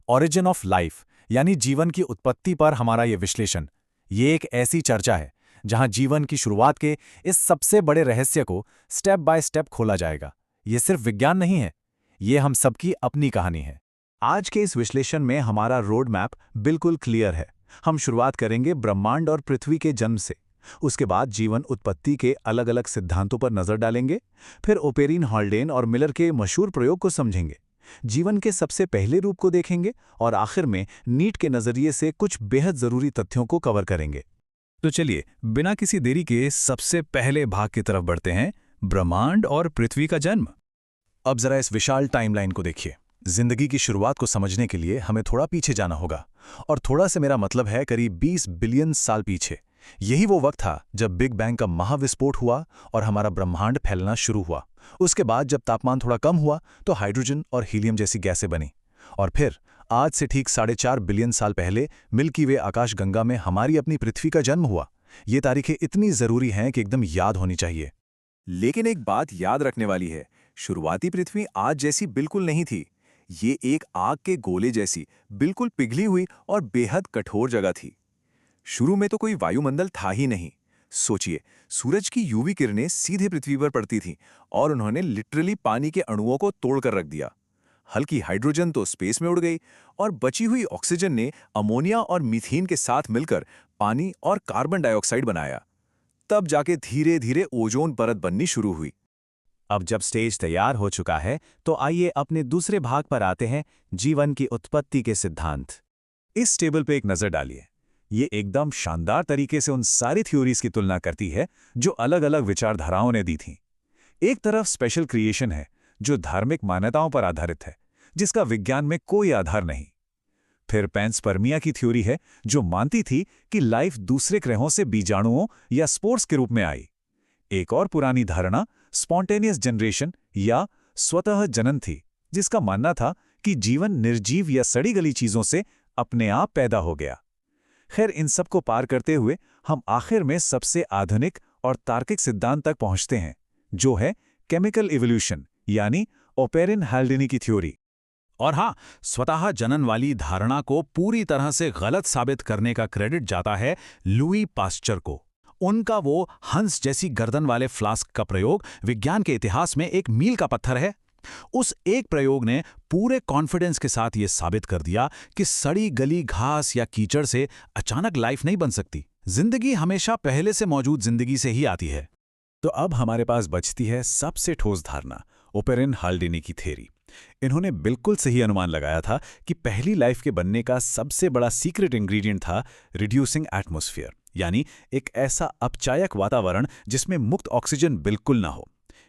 Origin of life यानी जीवन की उत्पत्ति पर हमारा ये विश्लेषण, ये एक ऐसी चर्चा है जहां जीवन की शुरुआत के इस सबसे बड़े रहस्य को स्टेप बाय स्टेप खोला जाएगा। ये सिर्फ विज्ञान नहीं है, ये हम सबकी अपनी कहानी है। आज के इस विश्लेषण में हमारा रोड मैप बिल्कुल क्लियर है। हम शुरुआत करेंगे ब्रह्मांड और पृथ्वी के जन्म से, उसके बाद जीवन उत्पत्ति के अलग अलग सिद्धांतों पर नजर डालेंगे, फिर ओपेरिन हॉल्डेन और मिलर के मशहूर प्रयोग को समझेंगे, जीवन के सबसे पहले रूप को देखेंगे और आखिर में नीट के नजरिए से कुछ बेहद जरूरी तथ्यों को कवर करेंगे। तो चलिए बिना किसी देरी के सबसे पहले भाग की तरफ बढ़ते हैं, ब्रह्मांड और पृथ्वी का जन्म। अब जरा इस विशाल टाइमलाइन को देखिए। जिंदगी की शुरुआत को समझने के लिए हमें थोड़ा पीछे जाना होगा, और थोड़ा से मेरा मतलब है करीब 20 बिलियन साल पीछे। यही वो वक्त था जब बिग बैंग का महाविस्फोट हुआ और हमारा ब्रह्मांड फैलना शुरू हुआ। उसके बाद जब तापमान थोड़ा कम हुआ तो हाइड्रोजन और हीलियम जैसी गैसें बनी, और फिर आज से ठीक 4.5 बिलियन साल पहले मिल्की वे आकाशगंगा में हमारी अपनी पृथ्वी का जन्म हुआ। ये तारीखें इतनी जरूरी हैं कि एकदम याद होनी चाहिए। लेकिन एक बात याद रखने वाली है, शुरुआती पृथ्वी आज जैसी बिल्कुल नहीं थी। ये एक आग के गोले जैसी बिल्कुल पिघली हुई और बेहद कठोर जगह थी। शुरू में तो कोई वायुमंडल था ही नहीं। सोचिए, सूरज की यूवी किरणें सीधे पृथ्वी पर पड़ती थीं और उन्होंने लिटरली पानी के अणुओं को तोड़कर रख दिया। हल्की हाइड्रोजन तो स्पेस में उड़ गई और बची हुई ऑक्सीजन ने अमोनिया और मीथेन के साथ मिलकर पानी और कार्बन डाइऑक्साइड बनाया। तब जाके धीरे धीरे ओजोन परत बननी शुरू हुई। अब जब स्टेज तैयार हो चुका है तो आइए अपने दूसरे भाग पर आते हैं, जीवन की उत्पत्ति के सिद्धांत। इस टेबल पे एक नजर डालिए। ये एकदम शानदार तरीके से उन सारी थ्योरीज की तुलना करती है जो अलग अलग विचारधाराओं ने दी थीं। एक तरफ स्पेशल क्रिएशन है जो धार्मिक मान्यताओं पर आधारित है, जिसका विज्ञान में कोई आधार नहीं। फिर पैंसपर्मिया की थ्योरी है जो मानती थी कि लाइफ दूसरे ग्रहों से बीजाणुओं या स्पोर्स के रूप में आई। एक और पुरानी धारणा स्पॉन्टेनियस जनरेशन या स्वतः जनन थी, जिसका मानना था कि जीवन निर्जीव या सड़ी गली चीजों से अपने आप पैदा हो गया। खैर, इन सब को पार करते हुए हम आखिर में सबसे आधुनिक और तार्किक सिद्धांत तक पहुंचते हैं, जो है केमिकल इवोल्यूशन यानी ओपेरिन हाल्डेनी की थ्योरी। और हाँ, स्वतः जनन वाली धारणा को पूरी तरह से गलत साबित करने का क्रेडिट जाता है लुई पास्चर को। उनका वो हंस जैसी गर्दन वाले फ्लास्क का प्रयोग विज्ञान के इतिहास में एक मील का पत्थर है। उस एक प्रयोग ने पूरे कॉन्फिडेंस के साथ ये साबित कर दिया कि सड़ी गली घास या कीचड़ से अचानक लाइफ नहीं बन सकती। जिंदगी हमेशा पहले से मौजूद जिंदगी से ही आती है। तो अब हमारे पास बचती है सबसे ठोस धारणा, ओपेरिन हाल्डेनी की थ्योरी। इन्होंने बिल्कुल सही अनुमान लगाया था कि पहली लाइफ के बनने का सबसे बड़ा सीक्रेट इंग्रेडिएंट था रिड्यूसिंग एटमॉस्फेयर, यानी एक ऐसा अपचायक वातावरण जिसमें मुक्त ऑक्सीजन बिल्कुल ना हो।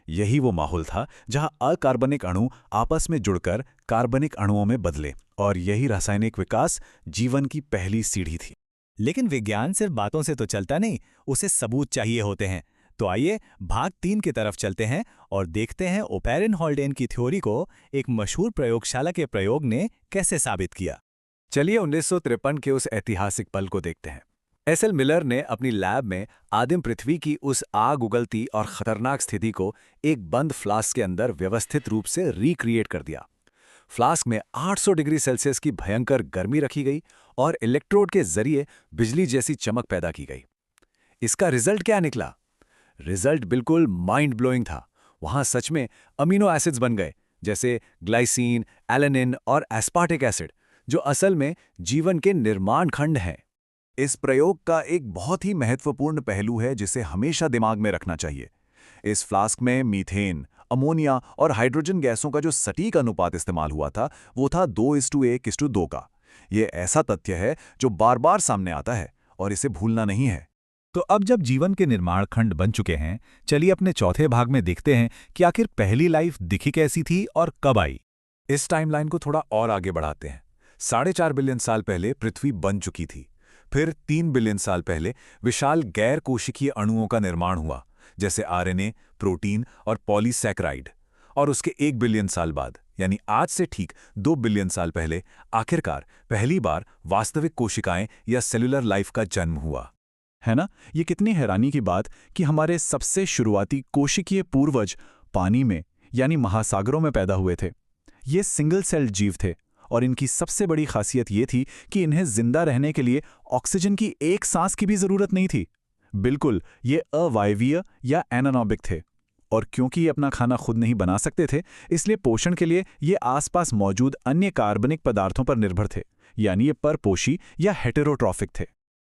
यही वो माहौल था जहां अकार्बनिक अणु आपस में जुड़कर कार्बनिक अणुओं में बदले, और यही रासायनिक विकास जीवन की पहली सीढ़ी थी। लेकिन विज्ञान सिर्फ बातों से तो चलता नहीं, उसे सबूत चाहिए होते हैं। तो आइए भाग 3 की तरफ चलते हैं और देखते हैं ओपेरिन हॉल्डेन की थ्योरी को एक मशहूर प्रयोगशाला के प्रयोग ने कैसे साबित किया। चलिए 1953 के उस ऐतिहासिक पल को देखते हैं। एस एल मिलर ने अपनी लैब में आदिम पृथ्वी की उस आग उगलती और खतरनाक स्थिति को एक बंद फ्लास्क के अंदर व्यवस्थित रूप से रिक्रिएट कर दिया। फ्लास्क में 800 डिग्री सेल्सियस की भयंकर गर्मी रखी गई और इलेक्ट्रोड के जरिए बिजली जैसी चमक पैदा की गई। इसका रिजल्ट क्या निकला? रिजल्ट बिल्कुल माइंड ब्लोइंग था। वहां सच में अमीनो एसिड्स बन गए, जैसे ग्लाइसिन, एलेनिन और एस्पार्टिक एसिड, जो असल में जीवन के निर्माण खंड हैं। इस प्रयोग का एक बहुत ही महत्वपूर्ण पहलू है जिसे हमेशा दिमाग में रखना चाहिए। इस फ्लास्क में मीथेन, अमोनिया और हाइड्रोजन गैसों का जो सटीक अनुपात इस्तेमाल हुआ था वो था 2:1:2 का। ये ऐसा तथ्य है जो बार बार सामने आता है और इसे भूलना नहीं है। तो अब जब जीवन के निर्माण खंड बन चुके हैं, चलिए अपने चौथे भाग में देखते हैं कि आखिर पहली लाइफ दिखी कैसी थी और कब आई। इस टाइमलाइन को थोड़ा और आगे बढ़ाते हैं। 4.5 बिलियन साल पहले पृथ्वी बन चुकी थी। फिर 3 बिलियन साल पहले विशाल गैर कोशिकीय अणुओं का निर्माण हुआ, जैसे आरएनए, प्रोटीन और पॉलीसैकेराइड। और उसके 1 बिलियन साल बाद, यानी आज से ठीक 2 बिलियन साल पहले, आखिरकार पहली बार वास्तविक कोशिकाएं या सेलुलर लाइफ का जन्म हुआ। है ना? ये कितनी हैरानी की बात कि हमारे सबसे शुरुआती कोशिकीय पूर्वज पानी में यानी महासागरों में पैदा हुए थे। ये सिंगल सेल्ड जीव थे और इनकी सबसे बड़ी खासियत ये थी कि इन्हें जिंदा रहने के लिए ऑक्सीजन की एक सांस की भी जरूरत नहीं थी। बिल्कुल, ये अवायवीय या एनारोबिक थे। और क्योंकि ये अपना खाना खुद नहीं बना सकते थे, इसलिए पोषण के लिए ये आसपास मौजूद अन्य कार्बनिक पदार्थों पर निर्भर थे, यानी ये परपोषी या हेटेरोट्रॉफिक थे।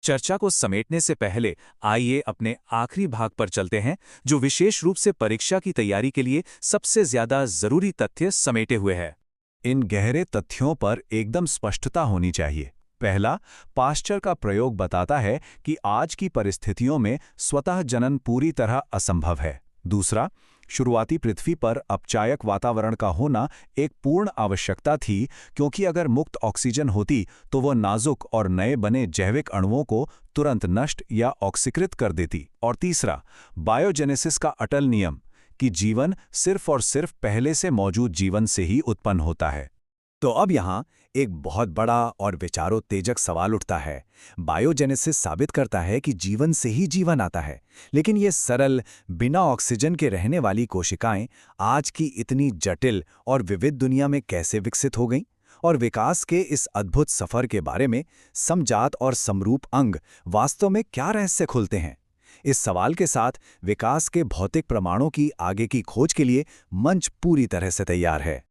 चर्चा को समेटने से पहले आइए अपने आखिरी भाग पर चलते हैं, जो विशेष रूप से परीक्षा की तैयारी के लिए सबसे ज्यादा जरूरी तथ्य समेटे हुए है। इन गहरे तथ्यों पर एकदम स्पष्टता होनी चाहिए। पहला, पाश्चर का प्रयोग बताता है कि आज की परिस्थितियों में स्वतः जनन पूरी तरह असंभव है। दूसरा, शुरुआती पृथ्वी पर अपचायक वातावरण का होना एक पूर्ण आवश्यकता थी, क्योंकि अगर मुक्त ऑक्सीजन होती तो वो नाजुक और नए बने जैविक अणुओं को तुरंत नष्ट या ऑक्सीकृत कर देती। और तीसरा, बायोजेनेसिस का अटल नियम कि जीवन सिर्फ और सिर्फ पहले से मौजूद जीवन से ही उत्पन्न होता है। तो अब यहाँ एक बहुत बड़ा और विचारोत्तेजक सवाल उठता है। बायोजेनेसिस साबित करता है कि जीवन से ही जीवन आता है, लेकिन ये सरल, बिना ऑक्सीजन के रहने वाली कोशिकाएं आज की इतनी जटिल और विविध दुनिया में कैसे विकसित हो गईं? और विकास के इस अद्भुत सफर के बारे में समजात और समरूप अंग वास्तव में क्या रहस्य खुलते हैं? इस सवाल के साथ विकास के भौतिक प्रमाणों की आगे की खोज के लिए मंच पूरी तरह से तैयार है।